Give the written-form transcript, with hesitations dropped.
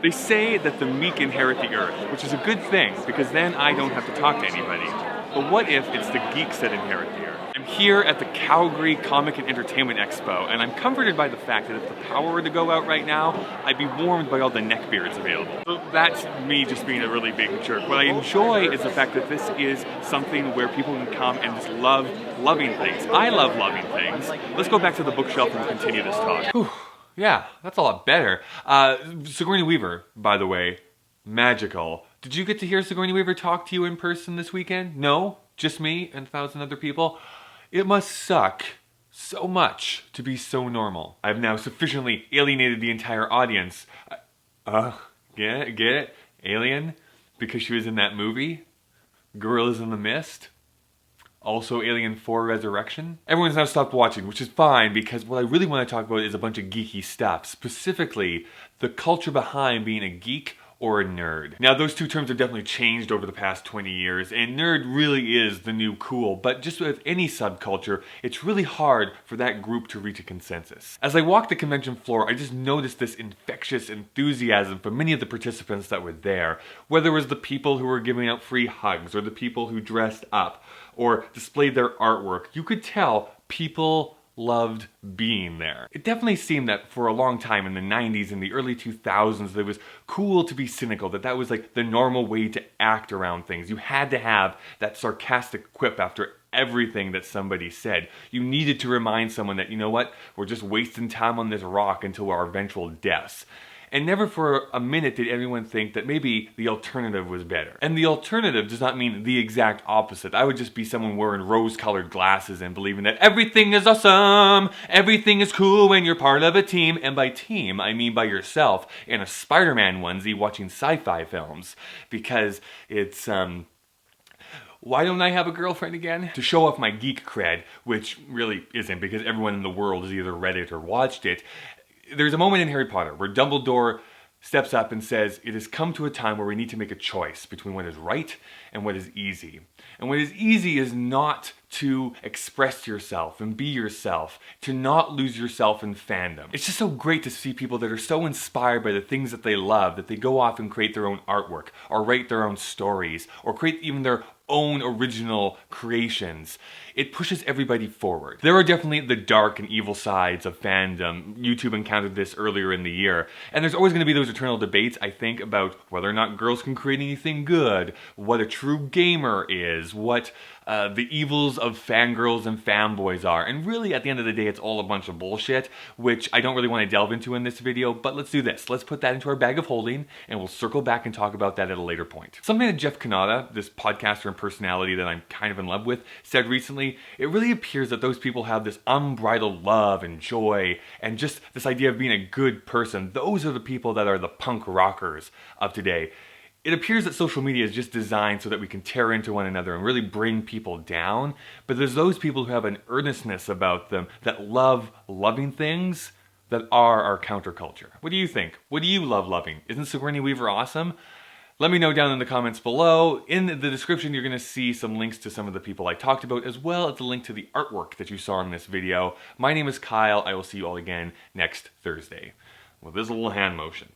They say that the meek inherit the earth, which is a good thing, because then I don't have to talk to anybody. But what if it's the geeks that inherit the earth? I'm here at the Calgary Comic and Entertainment Expo, and I'm comforted by the fact that if the power were to go out right now, I'd be warmed by all the neckbeards available. So that's me just being a really big jerk. What I enjoy is the fact that this is something where people can come and just love loving things. I love loving things. Let's go back to the bookshelf and continue this talk. Whew. Yeah, that's a lot better. Sigourney Weaver, by the way, magical. Did you get to hear Sigourney Weaver talk to you in person this weekend? No? Just me and 1,000 other people? It must suck so much to be so normal. I've now sufficiently alienated the entire audience. Get it? Alien? Because she was in that movie? Gorillas in the Mist? Also Alien 4 Resurrection. Everyone's now stopped watching, which is fine because what I really want to talk about is a bunch of geeky stuff. Specifically, the culture behind being a geek or a nerd. Now those two terms have definitely changed over the past 20 years, and nerd really is the new cool, but just with any subculture, it's really hard for that group to reach a consensus. As I walked the convention floor, I just noticed this infectious enthusiasm from many of the participants that were there. Whether it was the people who were giving out free hugs, or the people who dressed up, or displayed their artwork, you could tell people loved being there. It definitely seemed that for a long time in the 90s and the early 2000s, it was cool to be cynical, that was like the normal way to act around things. You had to have that sarcastic quip after everything that somebody said. You needed to remind someone that, you know what, we're just wasting time on this rock until our eventual deaths. And never for a minute did anyone think that maybe the alternative was better. And the alternative does not mean the exact opposite. I would just be someone wearing rose-colored glasses and believing that everything is awesome, everything is cool when you're part of a team. And by team, I mean by yourself in a Spider-Man onesie watching sci-fi films. Because it's, why don't I have a girlfriend again? To show off my geek cred, which really isn't because everyone in the world has either read it or watched it. There's a moment in Harry Potter where Dumbledore steps up and says, it has come to a time where we need to make a choice between what is right and what is easy. And what is easy is not to express yourself and be yourself, to not lose yourself in fandom. It's just so great to see people that are so inspired by the things that they love that they go off and create their own artwork, or write their own stories, or create even their own original creations. It pushes everybody forward. There are definitely the dark and evil sides of fandom. YouTube encountered this earlier in the year. And there's always going to be those eternal debates, I think, about whether or not girls can create anything good, what a true gamer is, what the evils of fangirls and fanboys are. And really, at the end of the day, it's all a bunch of bullshit, which I don't really want to delve into in this video, but let's do this. Let's put that into our bag of holding, and we'll circle back and talk about that at a later point. Something that Jeff Kanata, this podcaster and personality that I'm kind of in love with, said recently, it really appears that those people have this unbridled love and joy, and just this idea of being a good person. Those are the people that are the punk rockers of today. It appears that social media is just designed so that we can tear into one another and really bring people down. But there's those people who have an earnestness about them that love loving things that are our counterculture. What do you think? What do you love loving? Isn't Sigourney Weaver awesome? Let me know down in the comments below. In the description, you're going to see some links to some of the people I talked about, as well as a link to the artwork that you saw in this video. My name is Kyle. I will see you all again next Thursday. Well, there's a little hand motion.